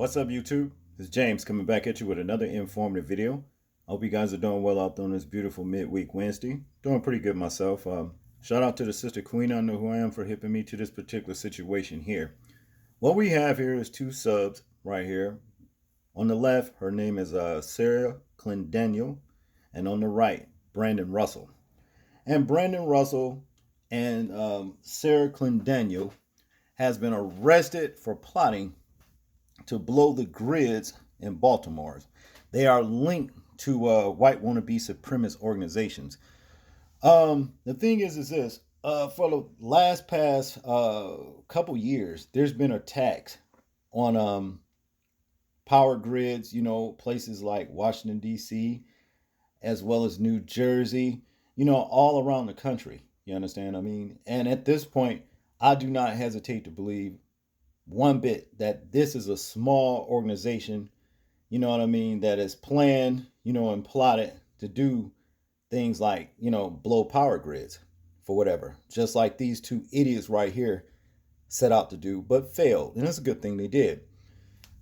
What's up, YouTube? It's James coming back at you with another informative video. I hope you guys are doing well out there on this beautiful midweek Wednesday. Doing pretty good myself. Shout out to the sister queen. I know who I am for hipping me to this particular situation here. What we have here is two subs right here. On the left, her name is Sarah Clendaniel, and on the right, Brandon Russell. And Brandon Russell and Sarah Clendaniel has been arrested for plotting to blow the grids in Baltimore. They are linked to white wannabe supremacist organizations. The thing is this: for the last past couple years, there's been attacks on power grids. You know, places like Washington D.C. as well as New Jersey. You know, all around the country. You understand? I mean, and at this point, I do not hesitate to believe one bit that this is a small organization, you know what I mean, that is planned, you know, and plotted to do things like, you know, blow power grids for whatever, just like these two idiots right here set out to do, but failed. And it's a good thing they did.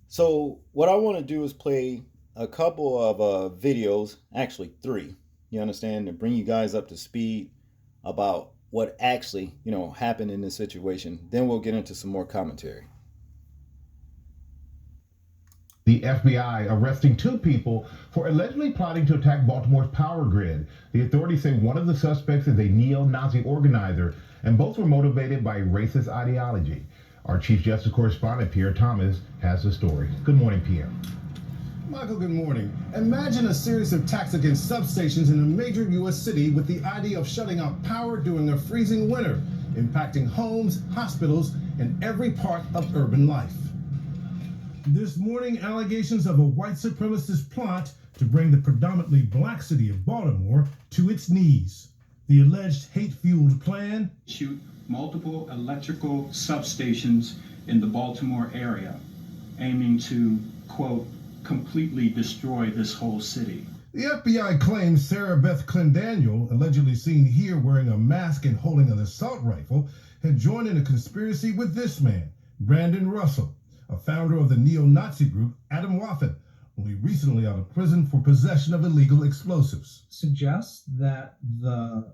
So what I want to do is play a couple of videos, actually 3, you understand, to bring you guys up to speed about what actually, you know, happened in this situation. Then we'll get into some more commentary. The FBI arresting 2 people for allegedly plotting to attack Baltimore's power grid. The authorities say one of the suspects is a neo-Nazi organizer, and both were motivated by racist ideology. Our Chief Justice correspondent, Pierre Thomas, has the story. Good morning, Pierre. Michael, good morning. Imagine a series of attacks against substations in a major U.S. city with the idea of shutting out power during a freezing winter, impacting homes, hospitals, and every part of urban life. This morning, allegations of a white supremacist plot to bring the predominantly black city of Baltimore to its knees. The alleged hate-fueled plan: shoot multiple electrical substations in the Baltimore area, aiming to, quote, completely destroy this whole city. The FBI claims Sarah Beth Clendaniel, allegedly seen here wearing a mask and holding an assault rifle, had joined in a conspiracy with this man, Brandon Russell, a founder of the neo-Nazi group Adam Whyt, only recently out of prison for possession of illegal explosives. Suggests that the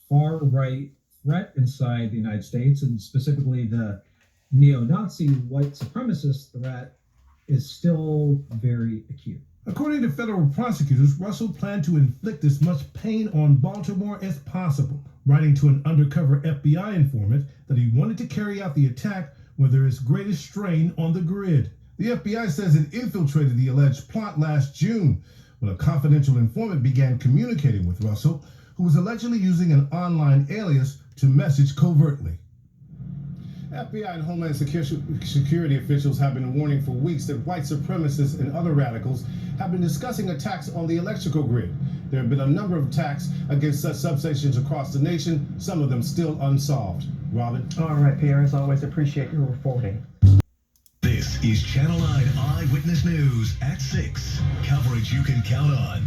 far-right threat inside the United States, and specifically the neo-Nazi white supremacist threat, is still very acute. According to federal prosecutors, Russell planned to inflict as much pain on Baltimore as possible, writing to an undercover FBI informant that he wanted to carry out the attack where there is greatest strain on the grid. The FBI says it infiltrated the alleged plot last June when a confidential informant began communicating with Russell, who was allegedly using an online alias to message covertly. FBI and Homeland Security officials have been warning for weeks that white supremacists and other radicals have been discussing attacks on the electrical grid. There have been a number of attacks against such substations across the nation, some of them still unsolved. Robin? All right, Pierre, as always, appreciate your reporting. This is Channel 9 Eyewitness News at 6. Coverage you can count on.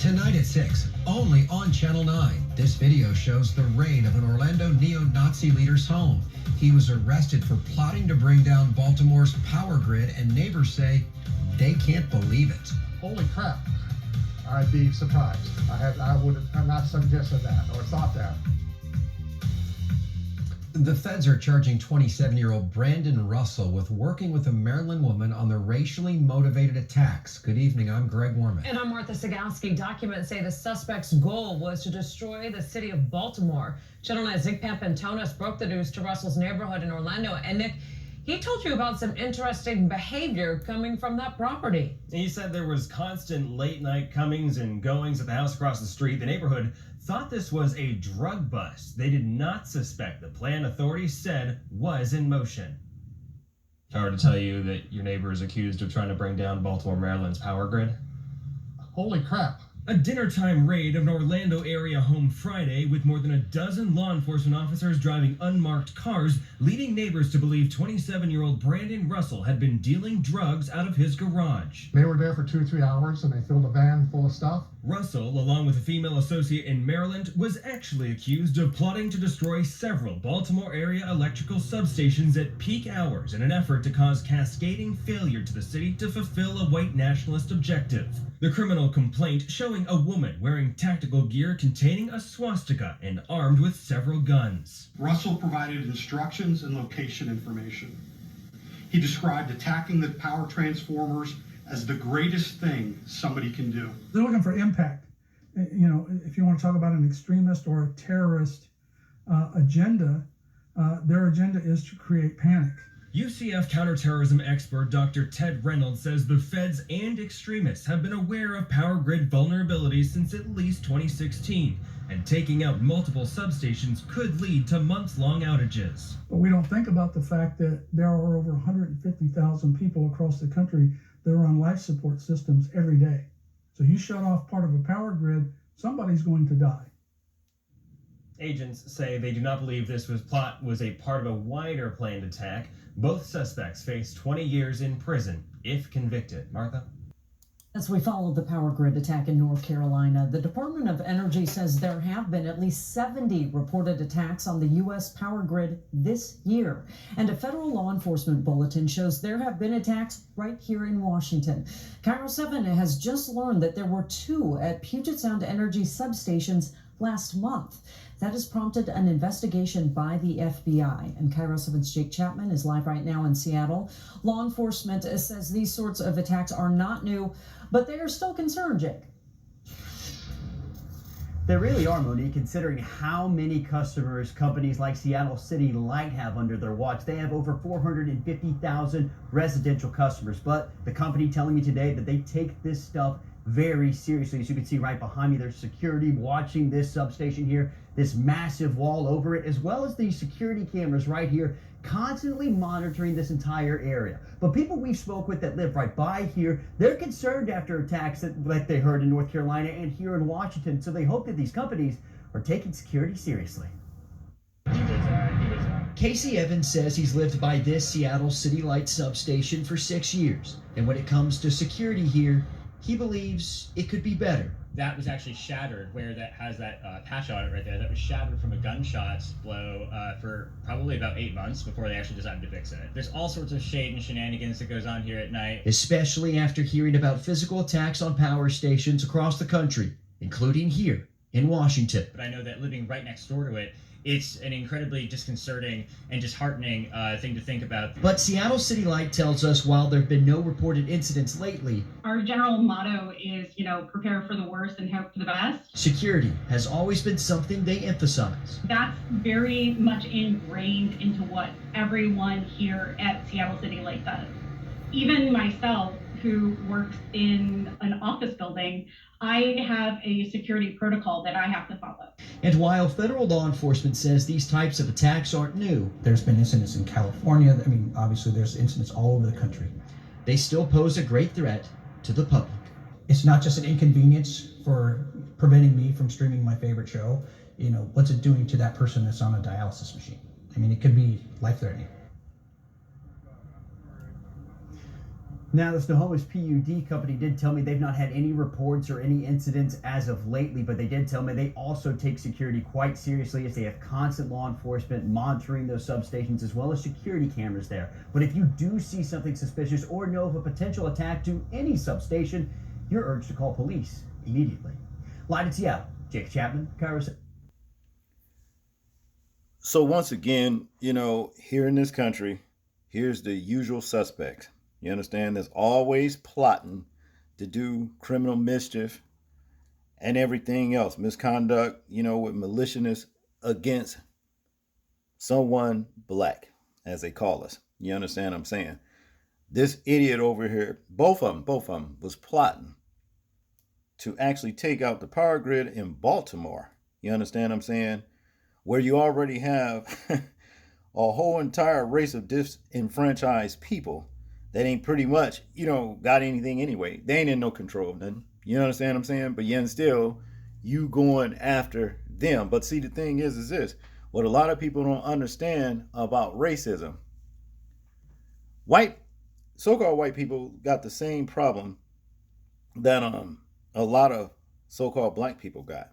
Tonight at 6, only on Channel 9. This video shows the raid of an Orlando neo-Nazi leader's home. He was arrested for plotting to bring down Baltimore's power grid, and neighbors say they can't believe it. Holy crap. I'd be surprised. I would have not suggested that or thought that. The feds are charging 27-year-old Brandon Russell with working with a Maryland woman on the racially motivated attacks. Good evening, I'm Greg Warman. And I'm Martha Sagowski. Documents say the suspect's goal was to destroy the city of Baltimore. Channel 9's Nick Pampantonis broke the news to Russell's neighborhood in Orlando. And Nick, he told you about some interesting behavior coming from that property. He said there was constant late night comings and goings at the house across the street. The neighborhood thought this was a drug bust. They did not suspect the plan authorities said was in motion. Hard to tell you that your neighbor is accused of trying to bring down Baltimore, Maryland's power grid. Holy crap. A dinner-time raid of an Orlando area home Friday with more than a dozen law enforcement officers driving unmarked cars, leading neighbors to believe 27-year-old Brandon Russell had been dealing drugs out of his garage. They were there for 2 or 3 hours and they filled a van full of stuff. Russell, along with a female associate in Maryland, was actually accused of plotting to destroy several Baltimore area electrical substations at peak hours in an effort to cause cascading failure to the city to fulfill a white nationalist objective. The criminal complaint showing a woman wearing tactical gear containing a swastika and armed with several guns. Russell provided instructions and location information. He described attacking the power transformers as the greatest thing somebody can do. They're looking for impact. You know, if you want to talk about an extremist or a terrorist agenda, their agenda is to create panic. UCF counterterrorism expert Dr. Ted Reynolds says the feds and extremists have been aware of power grid vulnerabilities since at least 2016, and taking out multiple substations could lead to months-long outages. But we don't think about the fact that there are over 150,000 people across the country that are on life support systems every day. So you shut off part of a power grid, somebody's going to die. Agents say they do not believe this plot was a part of a wider planned attack. Both suspects face 20 years in prison if convicted. Martha? As we follow the power grid attack in North Carolina, the Department of Energy says there have been at least 70 reported attacks on the U.S. power grid this year. And a federal law enforcement bulletin shows there have been attacks right here in Washington. Cairo 7 has just learned that there were 2 at Puget Sound Energy substations last month. That has prompted an investigation by the FBI. And Cairo 7's Jake Chapman is live right now in Seattle. Law enforcement says these sorts of attacks are not new, but they are still concerned, Jake. They really are, Monique, considering how many customers companies like Seattle City Light have under their watch. They have over 450,000 residential customers, but the company telling me today that they take this stuff very seriously. As you can see right behind me, there's security watching this substation here, this massive wall over it, as well as these security cameras right here, constantly monitoring this entire area. But people we spoke with that live right by here, they're concerned after attacks like they heard in North Carolina and here in Washington. So they hope that these companies are taking security seriously. Casey Evans says he's lived by this Seattle City Light substation for 6 years. And when it comes to security here, he believes it could be better. That was actually shattered, where that has that patch on it right there. That was shattered from a gunshot blow for probably about 8 months before they actually decided to fix it. There's all sorts of shade and shenanigans that goes on here at night. Especially after hearing about physical attacks on power stations across the country, including here in Washington. But I know that living right next door to it, it's an incredibly disconcerting and disheartening thing to think about. But Seattle City Light tells us while there have been no reported incidents lately, our general motto is, prepare for the worst and hope for the best. Security has always been something they emphasize. That's very much ingrained into what everyone here at Seattle City Light does. Even myself, who works in an office building, I have a security protocol that I have to follow. And while federal law enforcement says these types of attacks aren't new, there's been incidents in California. I mean, obviously there's incidents all over the country. They still pose a great threat to the public. It's not just an inconvenience for preventing me from streaming my favorite show. What's it doing to that person that's on a dialysis machine? I mean, it could be life-threatening. Now, the Snohomish PUD company did tell me they've not had any reports or any incidents as of lately, but they did tell me they also take security quite seriously as they have constant law enforcement monitoring those substations as well as security cameras there. But if you do see something suspicious or know of a potential attack to any substation, you're urged to call police immediately. Live in Seattle, Jake Chapman, Cairo. So once again, here in this country, here's the usual suspects. You understand? There's always plotting to do criminal mischief and everything else. Misconduct, with maliciousness against someone black, as they call us. You understand what I'm saying? This idiot over here, both of them was plotting to actually take out the power grid in Baltimore. You understand what I'm saying? Where you already have a whole entire race of disenfranchised people that ain't pretty much, got anything anyway. They ain't in no control of nothing. You understand what I'm saying? But yet still, you going after them. But see, the thing is this. What a lot of people don't understand about racism. So-called white people got the same problem that a lot of so-called black people got.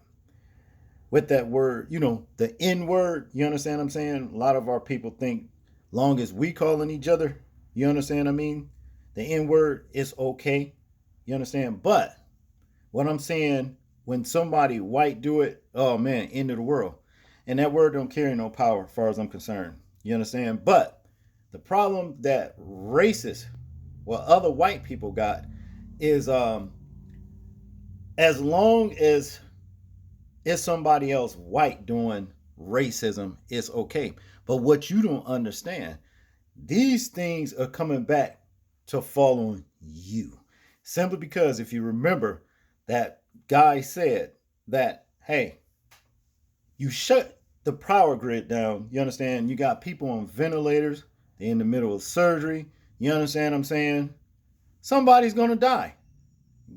With that word, the N word, you understand what I'm saying? A lot of our people think long as we calling each other, you understand what I mean? The N word is okay. You understand? But what I'm saying, when somebody white do it, oh man, end of the world. And that word don't carry no power as far as I'm concerned. You understand? But the problem that racists, other white people got is as long as it's somebody else white doing racism, it's okay. But what you don't understand, these things are coming back to fall on you. Simply because if you remember, that guy said that, hey, you shut the power grid down. You understand? You got people on ventilators. They're in the middle of surgery. You understand what I'm saying? Somebody's going to die.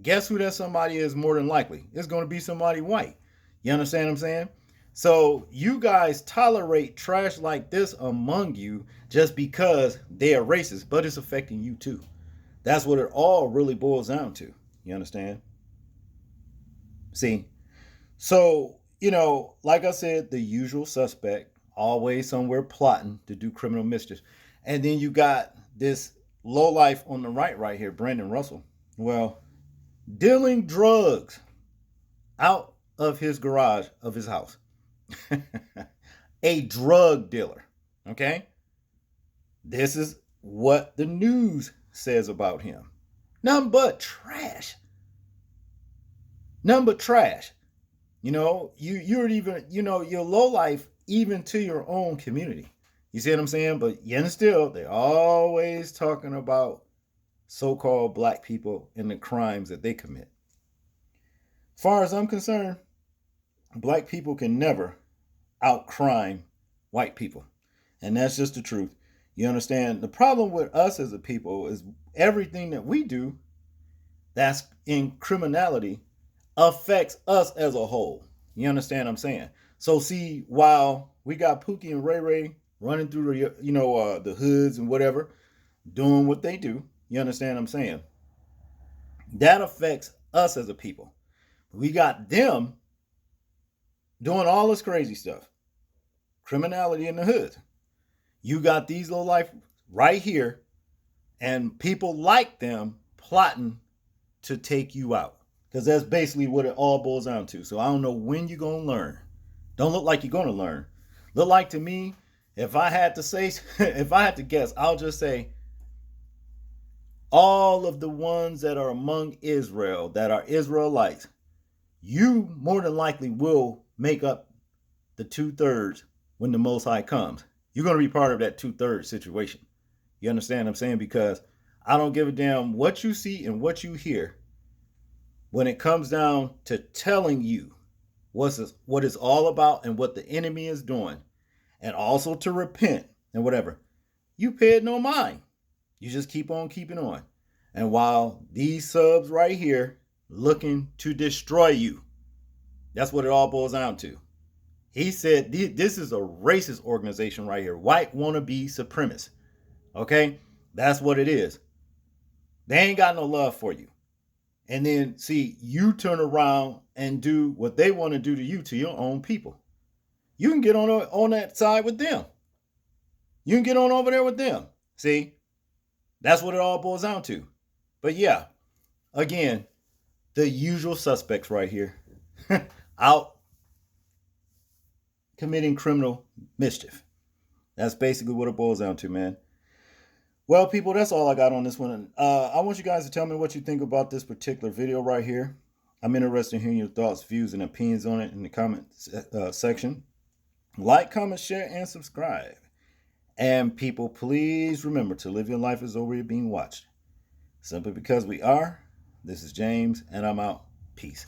Guess who that somebody is more than likely? It's going to be somebody white. You understand what I'm saying? So you guys tolerate trash like this among you just because they are racist, but it's affecting you too. That's what it all really boils down to. You understand? See? So, like I said, the usual suspect, always somewhere plotting to do criminal mischief. And then you got this lowlife on the right here, Brandon Russell. Well, dealing drugs out of his garage of his house. A drug dealer. Okay? This is what the news says about him. Nothing but trash. Nothing but trash. You're even, you're low life even to your own community. You see what I'm saying? But yet and still, they're always talking about so-called black people and the crimes that they commit. As far as I'm concerned, black people can never out-crime white people. And that's just the truth. You understand? The problem with us as a people is everything that we do that's in criminality affects us as a whole. You understand what I'm saying? So see, while we got Pookie and Ray Ray running through the hoods and whatever, doing what they do, you understand what I'm saying? That affects us as a people. We got them doing all this crazy stuff. Criminality in the hood. You got these low life right here, and people like them plotting to take you out. Because that's basically what it all boils down to. So I don't know when you're going to learn. Don't look like you're going to learn. Look like to me, if I had to guess, I'll just say all of the ones that are among Israel, that are Israelites, you more than likely will make up the 2/3 when the Most High comes. You're going to be part of that 2/3 situation. You understand what I'm saying? Because I don't give a damn what you see and what you hear. When it comes down to telling you what it's all about and what the enemy is doing, and also to repent and whatever, you pay it no mind. You just keep on keeping on. And while these subs right here looking to destroy you, that's what it all boils down to. He said this is a racist organization right here. White wannabe supremacists. Okay? That's what it is. They ain't got no love for you. And then, see, you turn around and do what they want to do to you, to your own people. You can get on that side with them. You can get on over there with them. See? That's what it all boils down to. But yeah, again, the usual suspects right here. Out committing criminal mischief. That's basically what it boils down to, man. Well, people, that's all I got on this one. I want you guys to tell me what you think about this particular video right here. I'm interested in hearing your thoughts, views, and opinions on it in the comment section. Like, comment, share, and subscribe. And people, please remember to live your life as though we're being watched. Simply because we are. This is James, and I'm out. Peace.